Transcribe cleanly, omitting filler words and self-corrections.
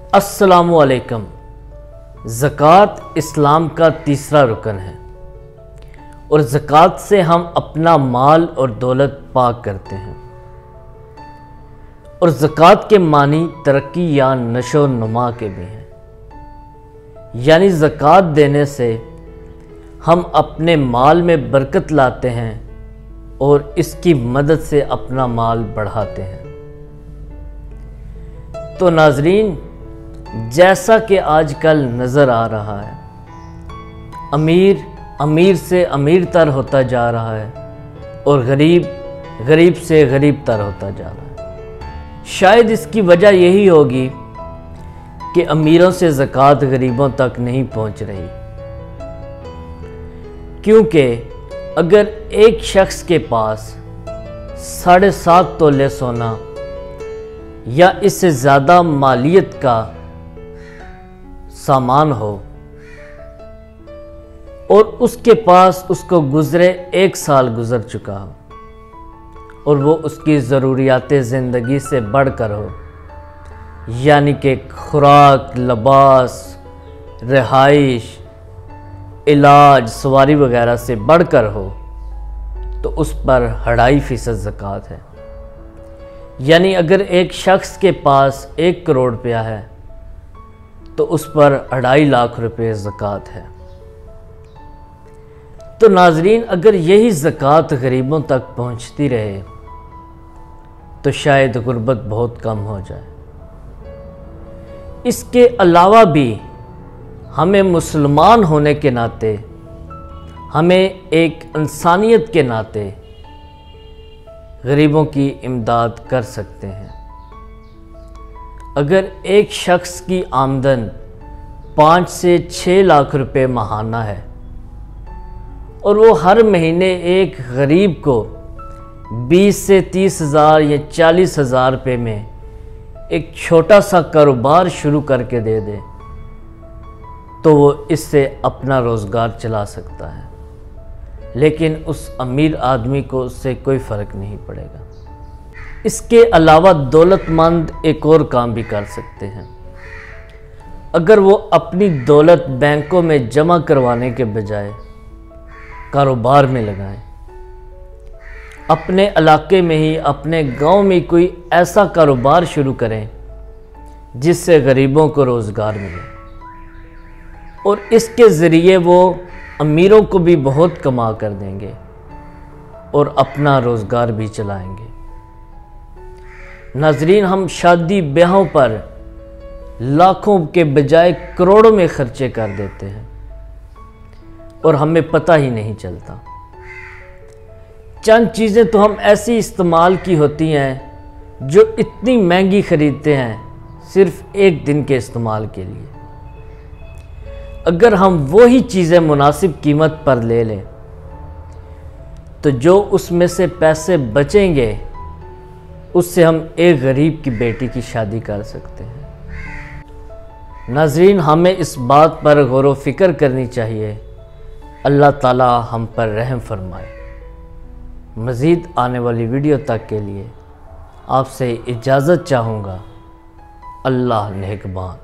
अस्सलामु अलैकुम। ज़कात इस्लाम का तीसरा रुकन है और ज़कात से हम अपना माल और दौलत पाक करते हैं। और ज़कात के मानी तरक्की या नशो नुमा के भी हैं, यानी ज़कात देने से हम अपने माल में बरकत लाते हैं और इसकी मदद से अपना माल बढ़ाते हैं। तो नाज़रीन, जैसा कि आजकल नज़र आ रहा है, अमीर अमीर से अमीर तर होता जा रहा है और गरीब गरीब से गरीब तर होता जा रहा है। शायद इसकी वजह यही होगी कि अमीरों से ज़कात गरीबों तक नहीं पहुंच रही, क्योंकि अगर एक शख्स के पास 7.5 तोले सोना या इससे ज़्यादा मालियत का सामान हो और उसके पास उसको गुज़रे 1 साल गुज़र चुका हो और वो उसकी ज़रूरियात ज़िंदगी से बढ़कर हो, यानी कि खुराक, लिबास, रिहाइश, इलाज, सवारी वगैरह से बढ़कर हो, तो उस पर 2.5% ज़कात है। यानी अगर एक शख्स के पास 1 करोड़ रुपया है तो उस पर 2.5 लाख रुपए ज़कात है। तो नाज़रीन, अगर यही ज़कात गरीबों तक पहुंचती रहे तो शायद गुर्बत बहुत कम हो जाए। इसके अलावा भी हमें मुसलमान होने के नाते, हमें एक इंसानियत के नाते गरीबों की इमदाद कर सकते हैं। अगर एक शख्स की आमदन 5 से 6 लाख रुपए माहाना है और वो हर महीने एक गरीब को 20 से 30 हज़ार या 40 हज़ार रुपये में एक छोटा सा कारोबार शुरू करके दे दे, तो वो इससे अपना रोज़गार चला सकता है। लेकिन उस अमीर आदमी को उससे कोई फ़र्क नहीं पड़ेगा। इसके अलावा दौलतमंद एक और काम भी कर सकते हैं। अगर वो अपनी दौलत बैंकों में जमा करवाने के बजाय कारोबार में लगाएं, अपने इलाके में ही, अपने गांव में कोई ऐसा कारोबार शुरू करें जिससे गरीबों को रोज़गार मिले, और इसके ज़रिए वो अमीरों को भी बहुत कमा कर देंगे और अपना रोज़गार भी चलाएंगे। नाज़रीन, हम शादी ब्याहों पर लाखों के बजाय करोड़ों में खर्चे कर देते हैं और हमें पता ही नहीं चलता। चंद चीज़ें तो हम ऐसी इस्तेमाल की होती हैं जो इतनी महंगी खरीदते हैं सिर्फ एक दिन के इस्तेमाल के लिए। अगर हम वही चीज़ें मुनासिब कीमत पर ले लें तो जो उसमें से पैसे बचेंगे उससे हम एक गरीब की बेटी की शादी कर सकते हैं। नाज़रीन, हमें इस बात पर गौर व फिक्र करनी चाहिए। अल्लाह ताला हम पर रहम फरमाए। मज़ीद आने वाली वीडियो तक के लिए आपसे इजाज़त चाहूँगा। अल्लाह नेकबान।